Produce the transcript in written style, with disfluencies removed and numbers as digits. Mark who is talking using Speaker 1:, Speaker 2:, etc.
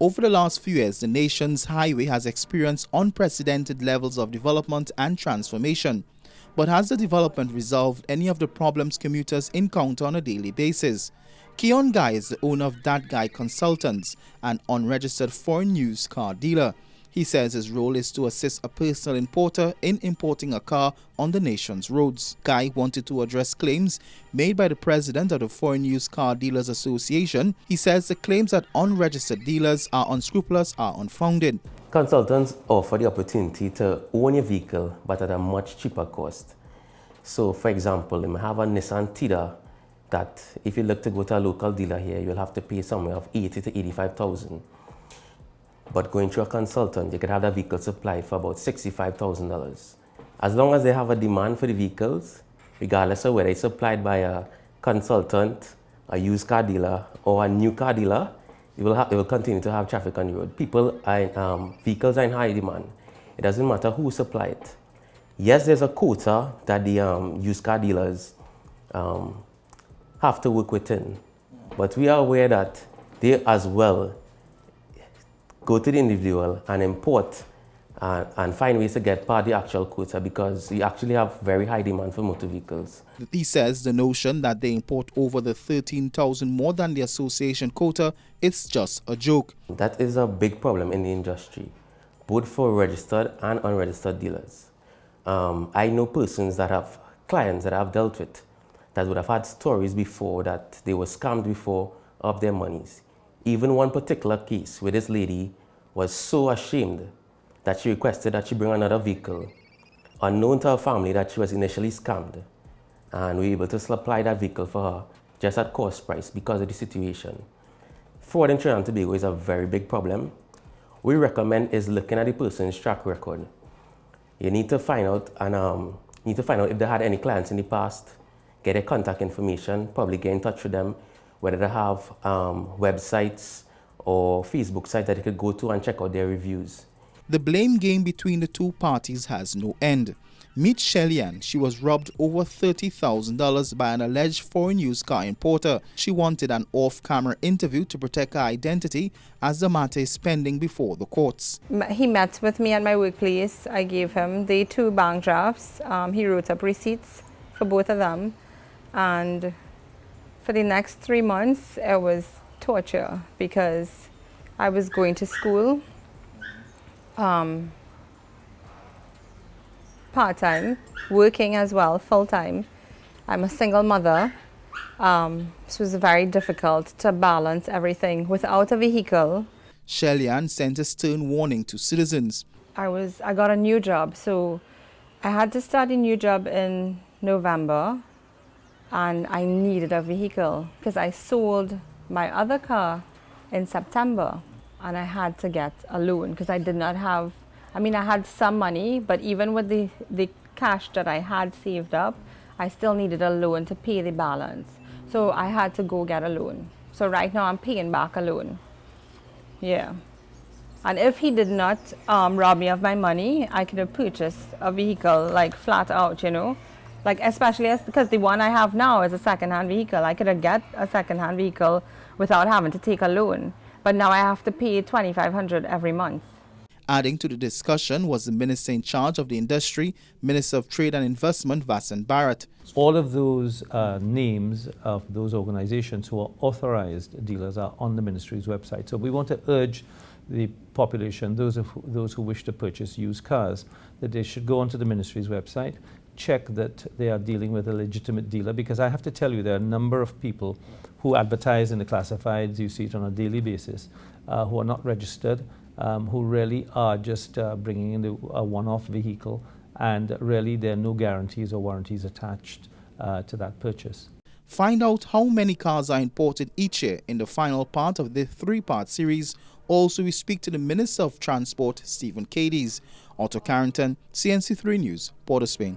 Speaker 1: Over the last few years, the nation's highway has experienced unprecedented levels of development and transformation. But has the development resolved any of the problems commuters encounter on a daily basis? Keon Guy is the owner of That Guy Consultants, an unregistered foreign used car dealer. He says his role is to assist a personal importer in importing a car on the nation's roads. Guy wanted to address claims made by the president of the Foreign Used Car Dealers Association. He says the claims that unregistered dealers are unscrupulous are unfounded.
Speaker 2: Consultants offer the opportunity to own a vehicle but at a much cheaper cost. So for example, you may have a Nissan Tiida that if you look to go to a local dealer here, you'll have to pay somewhere of 80 to 85,000. But going through a consultant, you could have that vehicle supplied for about $65,000. As long as they have a demand for the vehicles, regardless of whether it's supplied by a consultant, a used car dealer, or a new car dealer, it will continue to have traffic on the road. Vehicles are in high demand. It doesn't matter who supplies it. Yes, there's a quota that the used car dealers have to work within, but we are aware that they as well go to the individual and import and find ways to get past the actual quota because we actually have very high demand for motor vehicles.
Speaker 1: He says the notion that they import over the 13,000 more than the association quota, it's just a joke.
Speaker 2: That is a big problem in the industry, both for registered and unregistered dealers. I know persons that have clients that I've dealt with that would have had stories before that they were scammed before of their monies. Even one particular case where this lady was so ashamed that she requested that she bring another vehicle, unknown to her family that she was initially scammed. And we were able to supply that vehicle for her just at cost price because of the situation. Fraud in Trinidad and Tobago is a very big problem. We recommend is looking at the person's track record. You need to find out if they had any clients in the past, get their contact information, probably get in touch with them, whether they have websites or Facebook sites that they could go to and check out their reviews.
Speaker 1: The blame game between the two parties has no end. Meet Shelly-Ann. She was robbed over $30,000 by an alleged foreign used car importer. She wanted an off-camera interview to protect her identity as the matter is pending before the courts.
Speaker 3: He met with me at my workplace. I gave him the 2 bank drafts. He wrote up receipts for both of them. And for the next 3 months, it was torture because I was going to school part-time, working as well, full-time. I'm a single mother, so it was very difficult to balance everything without a vehicle.
Speaker 1: Shelly-Ann sent a stern warning to citizens.
Speaker 3: I got a new job, so I had to start a new job in November. And I needed a vehicle because I sold my other car in September and I had to get a loan because I did not have, I had some money, but even with the cash that I had saved up, I still needed a loan to pay the balance. So I had to go get a loan. So right now I'm paying back a loan. Yeah. And if he did not rob me of my money, I could have purchased a vehicle like flat out, you know. Like especially because the one I have now is a second-hand vehicle. I could have got a second-hand vehicle without having to take a loan. But now I have to pay $2,500 every month.
Speaker 1: Adding to the discussion was the minister in charge of the industry, Minister of Trade and Investment, Vasan Bharat.
Speaker 4: All of those names of those organizations who are authorized dealers are on the ministry's website. So we want to urge the population, those who wish to purchase used cars, that they should go onto the ministry's website, check that they are dealing with a legitimate dealer, because I have to tell you there are a number of people who advertise in the classifieds, you see it on a daily basis, who are not registered, who really are just bringing in a one-off vehicle, and really there are no guarantees or warranties attached to that purchase.
Speaker 1: Find out how many cars are imported each year in the final part of the 3-part series. Also, we speak to the Minister of Transport, Stephen Cadiz. Otto Carrington, CNC3 News, Port of Spain.